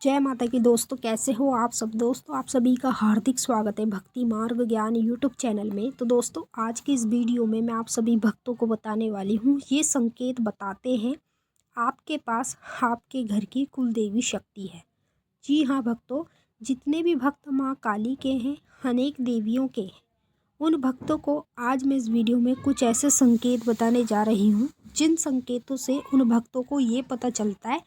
जय माता की दोस्तों, कैसे हो आप सब। दोस्तों आप सभी का हार्दिक स्वागत है भक्ति मार्ग ज्ञान यूट्यूब चैनल में। तो दोस्तों आज की इस वीडियो में मैं आप सभी भक्तों को बताने वाली हूँ, ये संकेत बताते हैं आपके पास आपके घर की कुल देवी शक्ति है। जी हाँ भक्तों, जितने भी भक्त माँ काली के हैं, अनेक देवियों के हैं, उन भक्तों को आज मैं इस वीडियो में कुछ ऐसे संकेत बताने जा रही हूँ जिन संकेतों से उन भक्तों को ये पता चलता है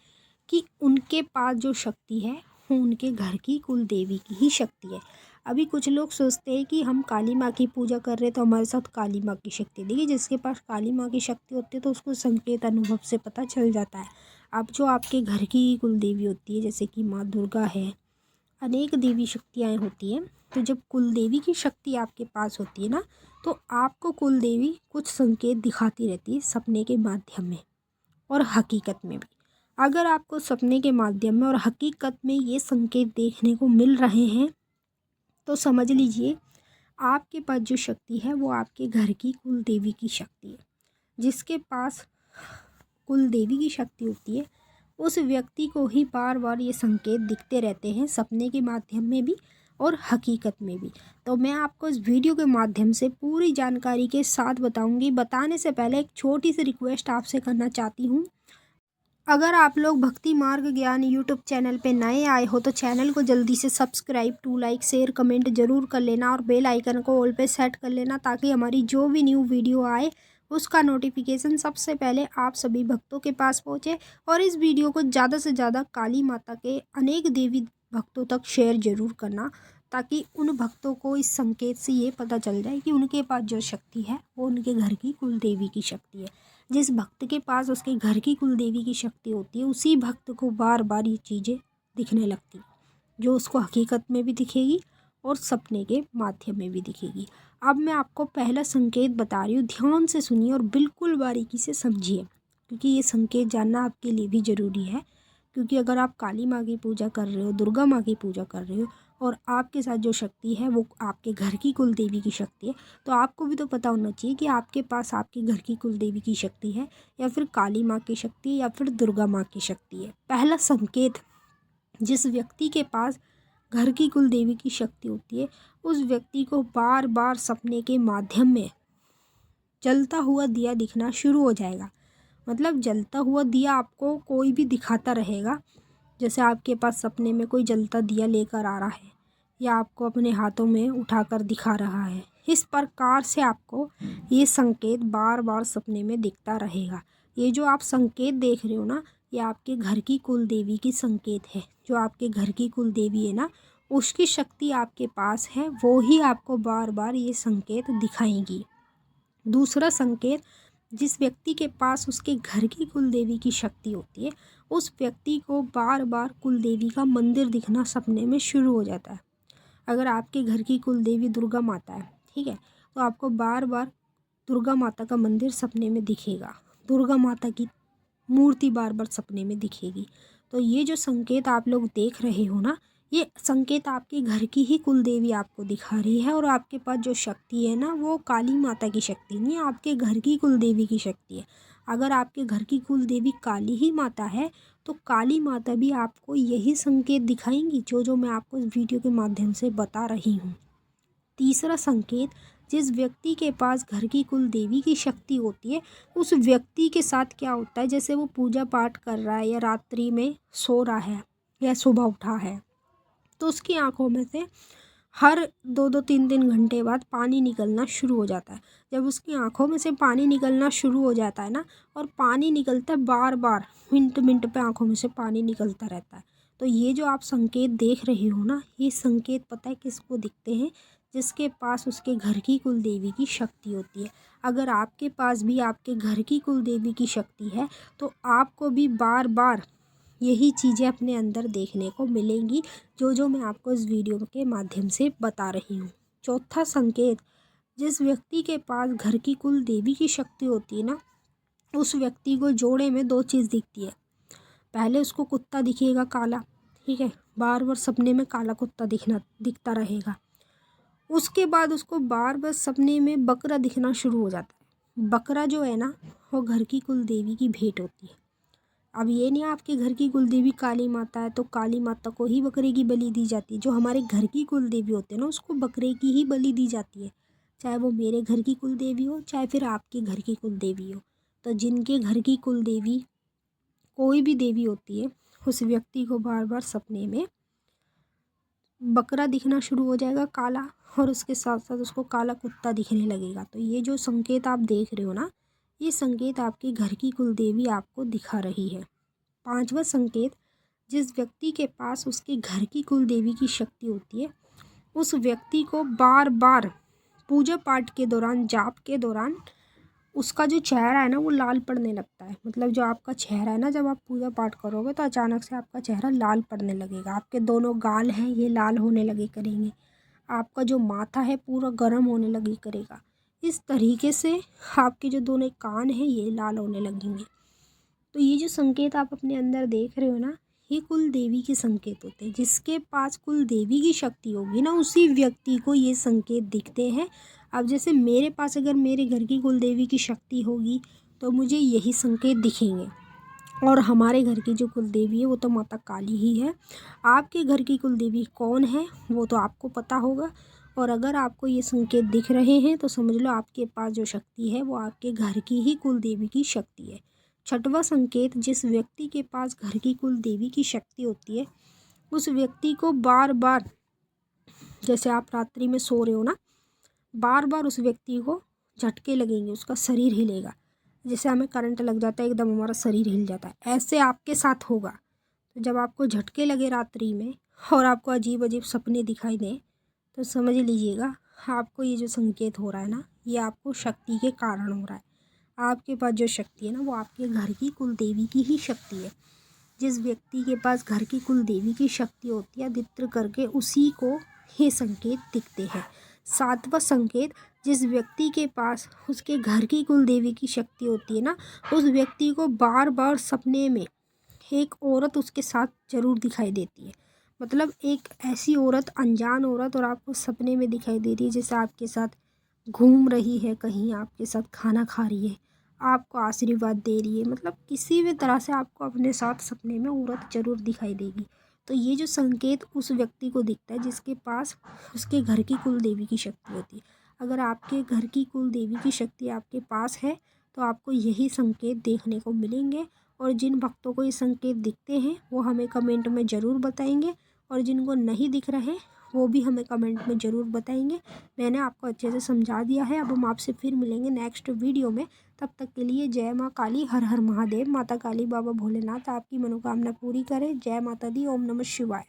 कि उनके पास जो शक्ति है वो उनके घर की कुल देवी की ही शक्ति है। अभी कुछ लोग सोचते हैं कि हम काली माँ की पूजा कर रहे हैं तो हमारे साथ काली माँ की शक्ति। देखिए, जिसके पास काली माँ की शक्ति होती है तो उसको संकेत अनुभव से पता चल जाता है। अब जो आपके घर की कुल देवी होती है, जैसे कि माँ दुर्गा है, अनेक देवी शक्तियाँ होती हैं। तो जब कुल देवी की शक्ति आपके पास होती है ना, तो आपको कुल देवी कुछ संकेत दिखाती रहती है सपने के माध्यम में और हकीकत में भी। अगर आपको सपने के माध्यम में और हकीकत में ये संकेत देखने को मिल रहे हैं तो समझ लीजिए आपके पास जो शक्ति है वो आपके घर की कुल देवी की शक्ति है। जिसके पास कुल देवी की शक्ति होती है उस व्यक्ति को ही बार बार ये संकेत दिखते रहते हैं, सपने के माध्यम में भी और हकीकत में भी। तो मैं आपको इस वीडियो के माध्यम से पूरी जानकारी के साथ बताऊंगी। बताने से पहले एक छोटी सी रिक्वेस्ट आपसे करना चाहती हूँ। अगर आप लोग भक्ति मार्ग ज्ञान यूट्यूब चैनल पे नए आए हो तो चैनल को जल्दी से subscribe, to like, share, comment जरूर कर लेना और बेल आइकन को ऑल पे सेट कर लेना, ताकि हमारी जो भी न्यू वीडियो आए उसका नोटिफिकेशन सबसे पहले आप सभी भक्तों के पास पहुँचे। और इस वीडियो को ज़्यादा से ज़्यादा काली माता के अनेक देवी भक्तों तक शेयर जरूर करना, ताकि उन भक्तों को इस संकेत से ये पता चल जाए कि उनके पास जो शक्ति है वो उनके घर की कुल देवी की शक्ति है। जिस भक्त के पास उसके घर की कुल देवी की शक्ति होती है उसी भक्त को बार बार ये चीज़ें दिखने लगती, जो उसको हकीकत में भी दिखेगी और सपने के माध्यम में भी दिखेगी। अब मैं आपको पहला संकेत बता रही हूँ, ध्यान से सुनिए और बिल्कुल बारीकी से समझिए, क्योंकि ये संकेत जानना आपके लिए भी ज़रूरी है। क्योंकि अगर आप काली माँ की पूजा कर रहे हो, दुर्गा माँ की पूजा कर रहे हो और आपके साथ जो शक्ति है वो आपके घर की कुल देवी की शक्ति है, तो आपको भी तो पता होना चाहिए कि आपके पास आपके घर की कुल देवी की शक्ति है या फिर काली माँ की शक्ति है या फिर दुर्गा माँ की शक्ति है। पहला संकेत, जिस व्यक्ति के पास घर की कुल देवी की शक्ति होती है उस व्यक्ति को बार बार सपने के माध्यम में जलता हुआ दिया दिखना शुरू हो जाएगा। मतलब जलता हुआ दिया आपको कोई भी दिखाता रहेगा। जैसे आपके पास सपने में कोई जलता दिया लेकर आ रहा है या आपको अपने हाथों में उठाकर दिखा रहा है, इस प्रकार से आपको ये संकेत बार बार सपने में दिखता रहेगा। ये जो आप संकेत देख रहे हो ना, ये आपके घर की कुल देवी की संकेत है। जो आपके घर की कुल देवी है ना, उसकी शक्ति आपके पास है, वो ही आपको बार बार ये संकेत दिखाएंगी। दूसरा संकेत, जिस व्यक्ति के पास उसके घर की कुल देवी की शक्ति होती है उस व्यक्ति को बार बार कुल देवी का मंदिर दिखना सपने में शुरू हो जाता है। अगर आपके घर की कुल देवी दुर्गा माता है, ठीक है, तो आपको बार बार दुर्गा माता का मंदिर सपने में दिखेगा, दुर्गा माता की मूर्ति बार बार सपने में दिखेगी। तो ये जो संकेत आप लोग देख रहे हो ना, ये संकेत आपके घर की ही कुल देवी आपको दिखा रही है। और आपके पास जो शक्ति है ना, वो काली माता की शक्ति नहीं है, आपके घर की कुल देवी की शक्ति है। अगर आपके घर की कुल देवी काली ही माता है तो काली माता भी आपको यही संकेत दिखाएंगी जो मैं आपको इस वीडियो के माध्यम से बता रही हूँ। तीसरा संकेत, जिस व्यक्ति के पास घर की कुल देवी की शक्ति होती है उस व्यक्ति के साथ क्या होता है, जैसे वो पूजा पाठ कर रहा है या रात्रि में सो रहा है या सुबह उठा है, तो उसकी आंखों में से हर 2-2 3-3 घंटे बाद पानी निकलना शुरू हो जाता है। जब उसकी आंखों में से पानी निकलना शुरू हो जाता है ना, और पानी निकलता है बार बार, मिनट मिनट पे आंखों में से पानी निकलता रहता है, तो ये जो आप संकेत देख रहे हो ना, ये संकेत पता है किसको दिखते हैं, जिसके पास उसके घर की कुल देवी की शक्ति होती है। अगर आपके पास भी आपके घर की कुल देवी की शक्ति है तो आपको भी बार बार यही चीज़ें अपने अंदर देखने को मिलेंगी जो मैं आपको इस वीडियो के माध्यम से बता रही हूँ। चौथा संकेत, जिस व्यक्ति के पास घर की कुल देवी की शक्ति होती है ना, उस व्यक्ति को जोड़े में 2 चीज़ दिखती है। पहले उसको कुत्ता दिखेगा काला, ठीक है, बार बार सपने में काला कुत्ता दिखता रहेगा। उसके बाद उसको बार बार सपने में बकरा दिखना शुरू हो जाता है। बकरा जो है ना, वो घर की कुल देवी की भेंट होती है। अब ये नहीं आपके घर की कुलदेवी काली माता है तो काली माता को ही बकरे की बलि दी जाती है। जो हमारे घर की कुलदेवी होते हैं ना, उसको बकरे की ही बलि दी जाती है, चाहे वो मेरे घर की कुलदेवी हो चाहे फिर आपके घर की कुलदेवी हो। तो जिनके घर की कुलदेवी कोई भी देवी होती है, उस व्यक्ति को बार बार सपने में बकरा दिखना शुरू हो जाएगा काला, और उसके साथ साथ उसको काला कुत्ता दिखने लगेगा। तो ये जो संकेत आप देख रहे हो ना, ये संकेत आपके घर की कुलदेवी आपको दिखा रही है। पांचवा संकेत, जिस व्यक्ति के पास उसके घर की कुलदेवी की शक्ति होती है, उस व्यक्ति को बार बार पूजा पाठ के दौरान, जाप के दौरान उसका जो चेहरा है ना वो लाल पड़ने लगता है। मतलब जो आपका चेहरा है ना, जब आप पूजा पाठ करोगे तो अचानक से आपका चेहरा लाल पड़ने लगेगा। आपके दोनों गाल हैं ये लाल होने लगे करेंगे, आपका जो माथा है पूरा गर्म होने लगे करेगा। इस तरीके से आपके जो दोनों कान हैं ये लाल होने लगेंगे। तो ये जो संकेत आप अपने अंदर देख रहे हो ना, ये कुल देवी के संकेत होते हैं। जिसके पास कुल देवी की शक्ति होगी ना, उसी व्यक्ति को ये संकेत दिखते हैं। अब जैसे मेरे पास अगर मेरे घर की कुल देवी की शक्ति होगी तो मुझे यही संकेत दिखेंगे, और हमारे घर की जो कुल देवी है वो तो माता काली ही है। आपके घर की कुल देवी कौन है वो तो आपको पता होगा, और अगर आपको ये संकेत दिख रहे हैं तो समझ लो आपके पास जो शक्ति है वो आपके घर की ही कुल देवी की शक्ति है। छठवां संकेत, जिस व्यक्ति के पास घर की कुल देवी की शक्ति होती है, उस व्यक्ति को बार बार, जैसे आप रात्रि में सो रहे हो ना, बार बार उस व्यक्ति को झटके लगेंगे, उसका शरीर हिलेगा। जैसे हमें करंट लग जाता है, एकदम हमारा शरीर हिल जाता है, ऐसे आपके साथ होगा। तो जब आपको झटके लगे रात्रि में और आपको अजीब अजीब सपने दिखाई दें तो समझ लीजिएगा आपको ये जो संकेत हो रहा है ना, ये आपको शक्ति के कारण हो रहा है। आपके पास जो शक्ति है ना वो आपके घर की कुल देवी की ही शक्ति है। जिस व्यक्ति के पास घर की कुल देवी की शक्ति होती है, अधिकतर करके उसी को ये संकेत दिखते हैं। सातवां संकेत, जिस व्यक्ति के पास उसके घर की कुल देवी की शक्ति होती है ना, उस व्यक्ति को बार बार सपने में एक औरत उसके साथ जरूर दिखाई देती है। मतलब एक ऐसी औरत, अनजान औरत, और आपको सपने में दिखाई दे रही है, जैसे आपके साथ घूम रही है, कहीं आपके साथ खाना खा रही है, आपको आशीर्वाद दे रही है। मतलब किसी भी तरह से आपको अपने साथ सपने में औरत जरूर दिखाई देगी। तो ये जो संकेत उस व्यक्ति को दिखता है जिसके पास उसके घर की कुल देवी की शक्ति होती है। अगर आपके घर की कुल देवी की शक्ति आपके पास है तो आपको यही संकेत देखने को मिलेंगे। और जिन भक्तों को ये संकेत दिखते हैं वो हमें कमेंट में ज़रूर बताएंगे, और जिनको नहीं दिख रहे वो भी हमें कमेंट में ज़रूर बताएंगे। मैंने आपको अच्छे से समझा दिया है। अब हम आपसे फिर मिलेंगे नेक्स्ट वीडियो में। तब तक के लिए जय माँ काली, हर हर महादेव। माता काली बाबा भोलेनाथ आपकी मनोकामना पूरी करे। जय माता दी। ओम नमः शिवाय।